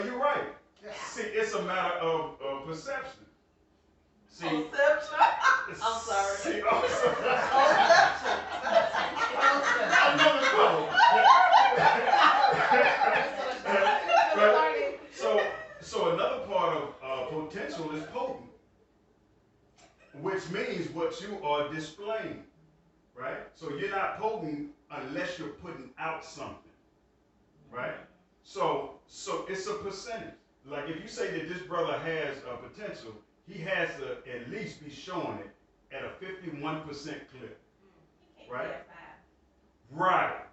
You're right. See, it's a matter of perception. See, Perception. I'm sorry. See, I'm sorry. Perception. Another call. Right? So another part of potential is potent, which means what you are displaying, right? So you're not potent unless you're putting out something, right? So it's a percentage. Like if you say that this brother has a potential, he has to at least be showing it at a 51% clip, right? Right.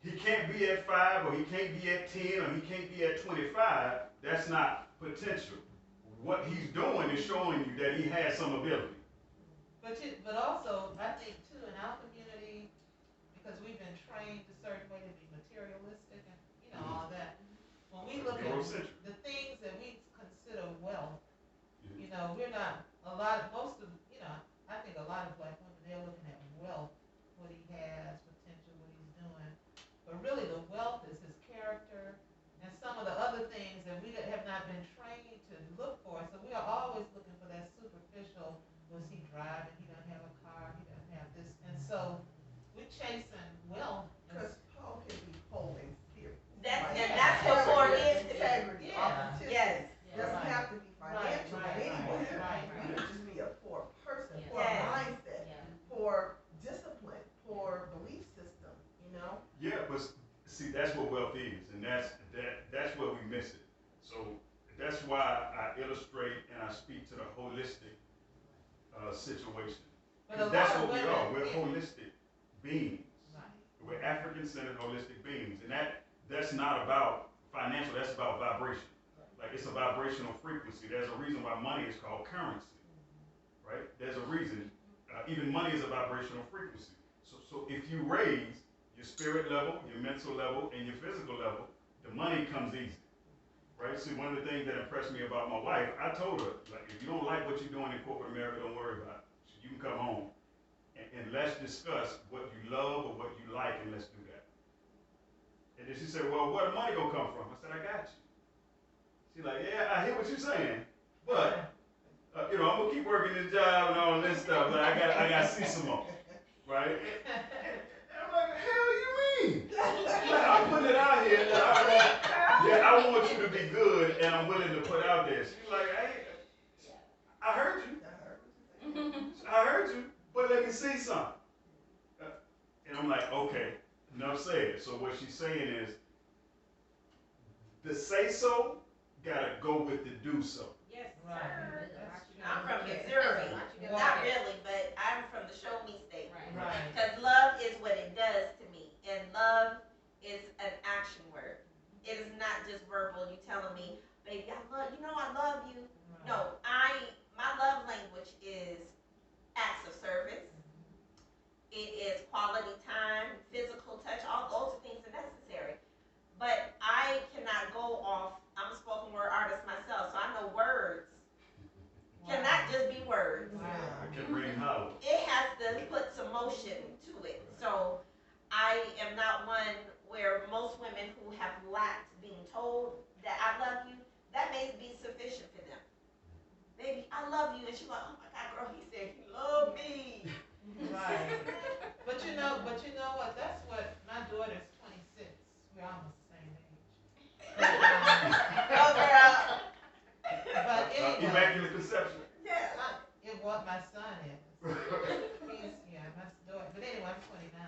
He can't be at 5, or he can't be at 10, or he can't be at 25. That's not potential. What he's doing is showing you that he has some ability. But also, I think too, in our community, because we've been trained a certain way to be materialistic and all that. When we look at the things that we consider wealth, we're not I think a lot of black women, they're looking at wealth, what he has, potential, what he's doing. But really the wealth is his character and some of the other things that we have not been trained to look for. So we are always looking for that superficial, was he driving, he doesn't have a car, he doesn't have this. And so we're chasing wealth. Because Paul can be whole and spirit. That's what core is. Integrity, authenticity. Yes. Doesn't have to be financial anyway. You can just be a poor person, poor mindset, poor discipline, poor belief system, Yeah, but see, that's what wealth is, and that's where we miss it. So that's why I illustrate and I speak to the holistic situation. Because that's what we are. We're holistic beings. We're African-centered holistic beings, and that's not about financial. That's about vibration. Like it's a vibrational frequency. There's a reason why money is called currency, right? There's a reason. Even money is a vibrational frequency. So if you raise your spirit level, your mental level, and your physical level, the money comes easy, right? See, one of the things that impressed me about my wife, I told her, like, if you don't like what you're doing in corporate America, don't worry about it. You can come home and let's discuss what you love or what you like, and let's do that. And then she said, well, where the money gonna come from? I said, I got you. She's like, yeah, I hear what you're saying, but I'm gonna keep working this job and all this stuff. But I got to see some more, right? And I'm like, hell you mean? Like, I'm putting it out here that I want you to be good, and I'm willing to put out there. She's like, I heard you. I heard you, but let me see something. And I'm like, okay, enough said. So what she's saying is, the say so gotta go with the do so. Yes, sir. I'm from Missouri. Not really, but I'm from the show me state. Because love is what it does to me. And love is an action word. It is not just verbal. You telling me, baby, I love you. No, my love language is acts of service. It is quality time, physical touch. All those things are necessary. But I cannot go off. I'm a spoken word artist myself, so I know words cannot just be words. It can ring hollow. It has to put some motion to it. So I am not one where most women who have lacked being told that I love you, that may be sufficient for them. Baby, I love you. And she's like, oh my God, girl, he said he loved me. Right. But you know what? That's what my daughter's 26. We're almost the same age. Oh, girl. But anyway, Immaculate conception. Yeah. What my son is. My daughter. But anyway, I'm 29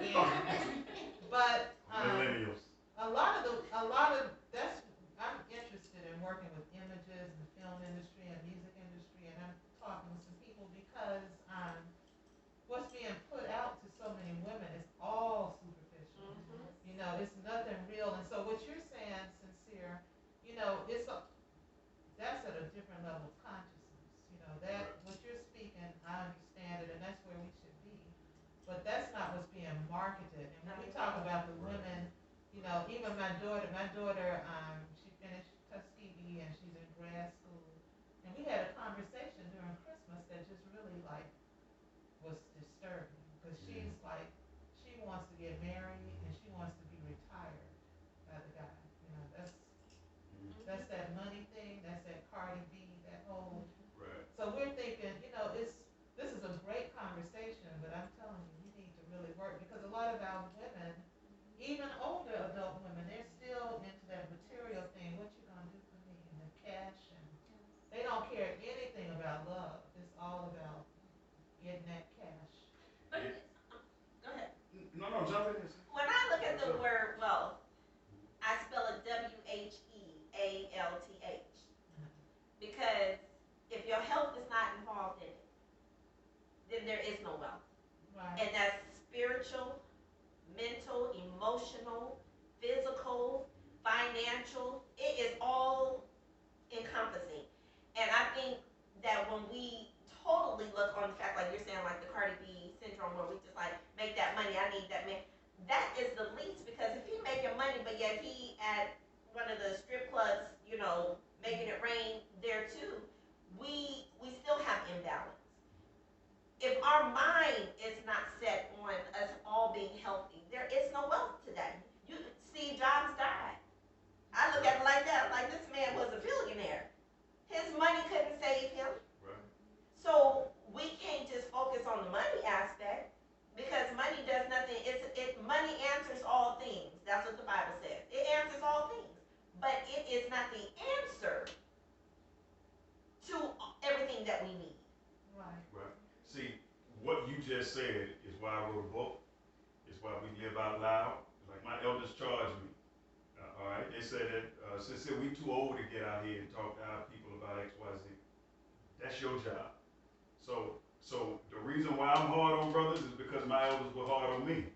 again. But Millennials. a lot of that's I'm interested in working with images in the film industry and music industry, and I'm talking with some people because what's being put out to so many women is all superficial. It's nothing real. And so what you're saying, Sinsear, that's at a different level of consciousness. That what you're speaking, I understand it, and that's where we should be. But that's not what's being marketed. And when we talk about the women, even my daughter, she finished Tuskegee and she's in grad school. And we had a conversation during Christmas that just really was disturbing because she's like, she wants to get married and she wants to be retired by the guy. That's that money thing. That's that Cardi B. That whole. Right. So we're thinking, this is a great conversation, but I'm telling you, we need to really work because a lot of our women, even older adult women, they're still into that material thing. What you gonna do for me? And the cash, and they don't care anything about love. It's all about getting that cash. But go ahead. No, jump in. When I look at the word wealth, I spell it WHEALTH because if your health is not involved in it, then there is no wealth. Right. And that's spiritual, mental, emotional, physical, financial. It is all encompassing. And I think that when we totally look on the fact, like you're saying, like the Cardi B syndrome, where we just like make that money, I need that man. That is the least, because if he making money, but yet he at one of the strip clubs, making it rain there too, we still have imbalance. If our mind is not set on us all being healthy, there is no wealth today. Steve Jobs died. I look at it like that. Like, this man was a billionaire. His money couldn't save him. Right. So we can't just focus on the money aspect, because money does nothing. Money answers all things. That's what the Bible says. It answers all things. But it is not the answer to everything that we need. Right. Right. See, what you just said is why I wrote a book. It's why we live out loud. Like my elders charged me. All right. They said that since we too old to get out here and talk to our people about X, Y, Z. That's your job. So the reason why I'm hard on brothers is because my elders were hard on me.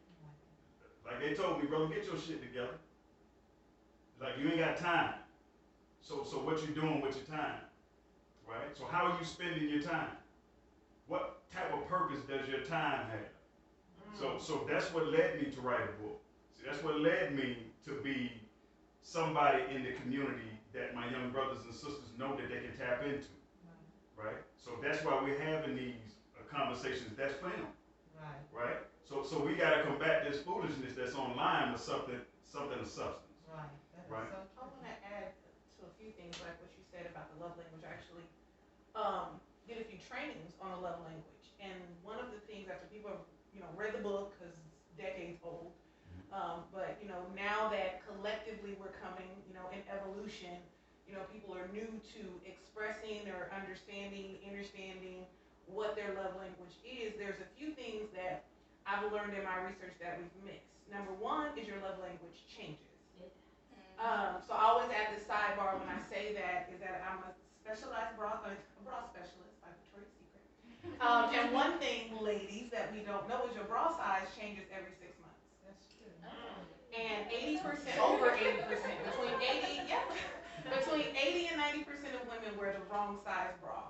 Like they told me, brother, get your shit together. Like you ain't got time. So what you doing with your time? Right? So how are you spending your time? What type of purpose does your time have? So that's what led me to write a book. See, that's what led me to be somebody in the community that my young brothers and sisters know that they can tap into. Right? So that's why we're having these conversations. That's for them. Right? So we got to combat this foolishness that's online with something of substance. Right. Right. So I want to add to a few things like what you said about the love language. I actually did a few trainings on the love language, and one of the things after people have read the book, because it's decades old, but now that collectively we're coming in evolution, people are new to expressing or understanding what their love language is. There's a few things that I've learned in my research that we've missed. Number one is your love language changes. So I always add this sidebar when I say that, is that I'm a specialized bra specialist by Victoria's Secret. And one thing, ladies, that we don't know is your bra size changes every 6 months. that's true. And 80%, over 80%, between 80 and 90% of women wear the wrong size bra.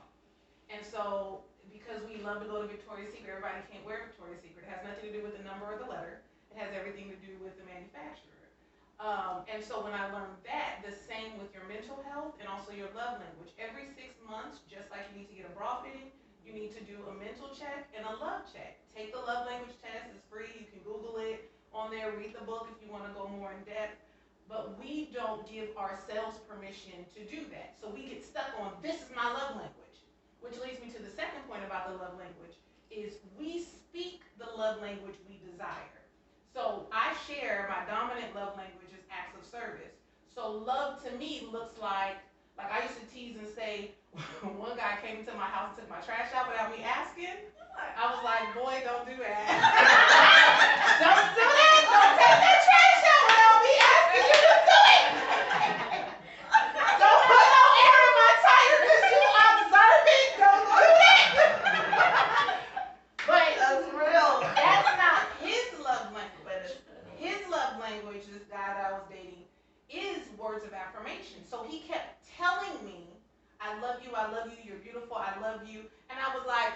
And so, because we love to go to Victoria's Secret, everybody can't wear Victoria's Secret. It has nothing to do with the number or the letter. It has everything to do with the manufacturer. And so when I learned that, the same with your mental health and also your love language. Every 6 months, just like you need to get a bra fitting, you need to do a mental check and a love check. Take the love language test, it's free, you can Google it on there, read the book if you want to go more in depth. But we don't give ourselves permission to do that. So we get stuck on, this is my love language. Which leads me to the second point about the love language, is we speak the love language we desire. So I share my dominant love language is acts of service. So love to me looks like I used to tease and say, one guy came into my house and took my trash out without me asking. I was like, boy, don't do that. Don't do that. Don't take that trash out without me asking you to do it. Don't put no air in my tire because you observant. Don't do that. But That's real. that's not his love language. His love language, this guy that I was dating, is words of affirmation. So he kept telling me, I love you, you're beautiful, I love you. And I was like,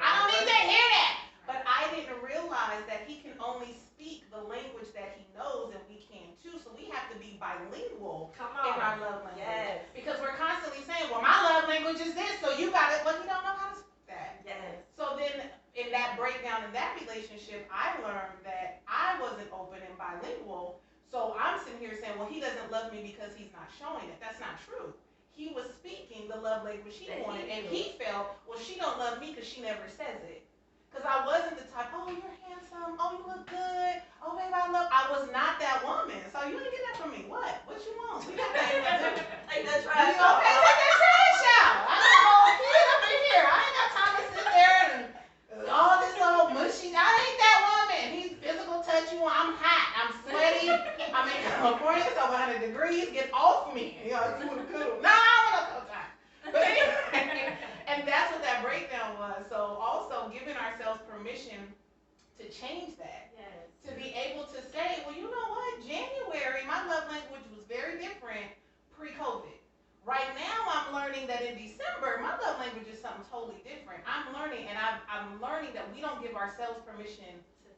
I don't need to hear that. But I didn't realize that he can only speak the language that he knows, and we can too. So we have to be bilingual in our love language. Yes. Because we're constantly saying, well, my love language is this, so you got it. Well, you don't know how to speak that. Yes. So then in that breakdown in that relationship, I learned that I wasn't open and bilingual. So I'm sitting here saying, well, he doesn't love me because he's not showing it. That's not true. He was speaking the love language he wanted, and he felt, well, she don't love me because she never says it. Because I wasn't the type, oh, you're handsome, oh, you look good, oh, babe, I was not that woman. So you ain't get that from me. What? What you want? We got that. Take the trash out. Okay, take that trash out. I don't know, kid up in here. I ain't got time to sit there and all this little mushy. I ain't that woman. He's physical touch you. I'm hot. I'm sweaty. I'm in California, so 100 degrees. Get off me. You know, it's good. No, I don't want to go time. But anyway, and that's what that breakdown was. So also giving ourselves permission to change that. Yes. To be able to say, well, you know what? January, my love language was very different pre-COVID. Right now, I'm learning that in December, my love language is something totally different. I'm learning, and I'm learning that we don't give ourselves permission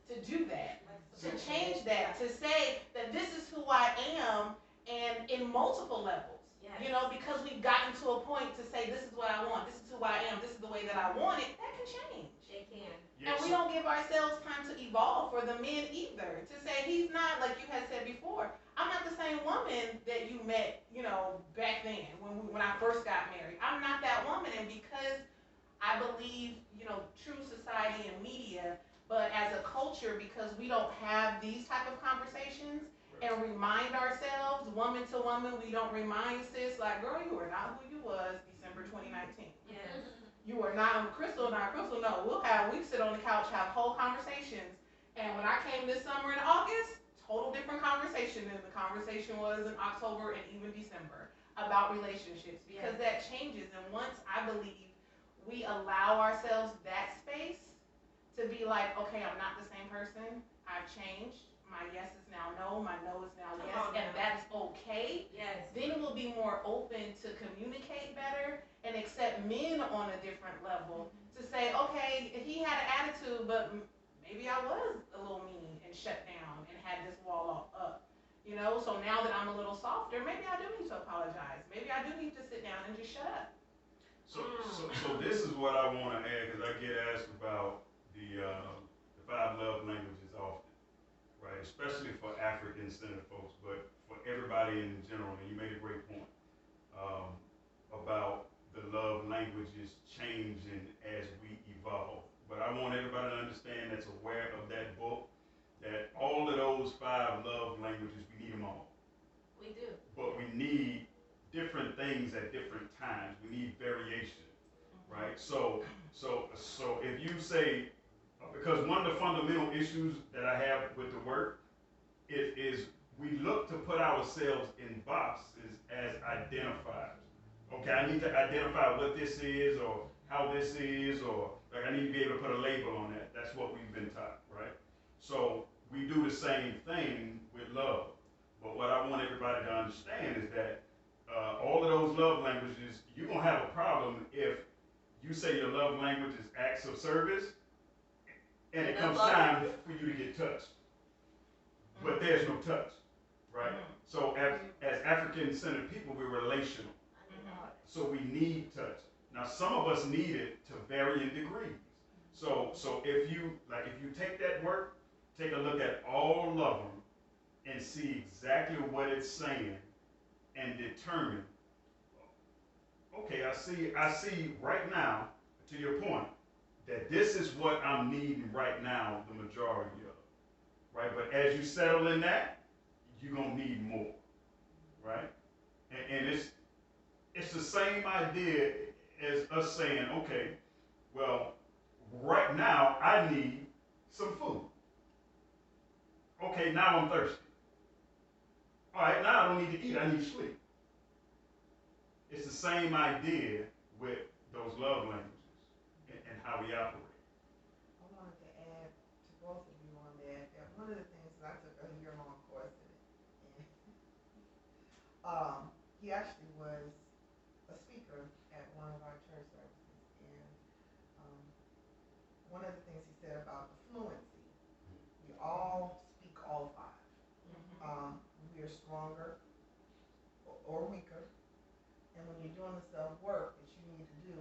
to do that, to change that, to say that this is who I am, and in multiple levels. Yes. You know, because we've gotten to a point to say, this is what I want, this is who I am, this is the way that I want it, that can change. It can. Yes. And we don't give ourselves time to evolve for the men either. To say he's not, like you had said before, I'm not the same woman that you met, you know, back then when I first got married. I'm not that woman, and because I believe, you know, true society and media, but as a culture, because we don't have these type of conversations and remind ourselves, woman to woman, we don't remind sis, like, girl, you are not who you was December 2019. Yes. You are not Crystal, no. We sit on the couch, have whole conversations. And when I came this summer in August, total different conversation than the conversation was in October and even December about relationships, because that changes. And once I believe we allow ourselves that space to be like, okay, I'm not the same person, I've changed, my yes is now no, my no is now yes, and that's okay. Yes. Then we'll be more open to communicate better and accept men on a different level, to say, okay, he had an attitude, but maybe I was a little mean and shut down and had this wall up, you know. So now that I'm a little softer, maybe I do need to apologize. Maybe I do need to sit down and just shut up. So this is what I want to add, because I get asked about the 5 love languages often, right? Especially for African-centered folks, but for everybody in general. And you made a great point about the love languages changing as we evolve. But I want everybody to understand, that's aware of that book, that all of those 5 love languages, we need them all. We do. But we need different things at different times. We need variation, right? So if you say, because one of the fundamental issues that I have with the work is we look to put ourselves in boxes as identifiers. Okay, I need to identify what this is, or how this is, or like I need to be able to put a label on that. That's what we've been taught, right? So we do the same thing with love. But what I want everybody to understand is that all of those love languages, you're going to have a problem if you say your love language is acts of service, and it comes time for you to get touched. But there's no touch, right? So as African-centered people, we're relational. So we need touch. Now, some of us need it to varying degrees. So if you take that work, take a look at all of them and see exactly what it's saying and determine, okay, I see right now, to your point, that this is what I'm needing right now, the majority of, right? But as you settle in that, you're going to need more, right? And it's the same idea as us saying, okay, well, right now I need some food. Okay, now I'm thirsty. All right, now I don't need to eat, I need to sleep. It's the same idea with those love languages and how we operate. I wanted to add to both of you on that one of the things that I took a year-long course in it, and he actually was a speaker at one of our church services, and one of the things he said about the fluency, we all speak all 5. We are stronger or weaker, and when you're doing the self-work that you need to do,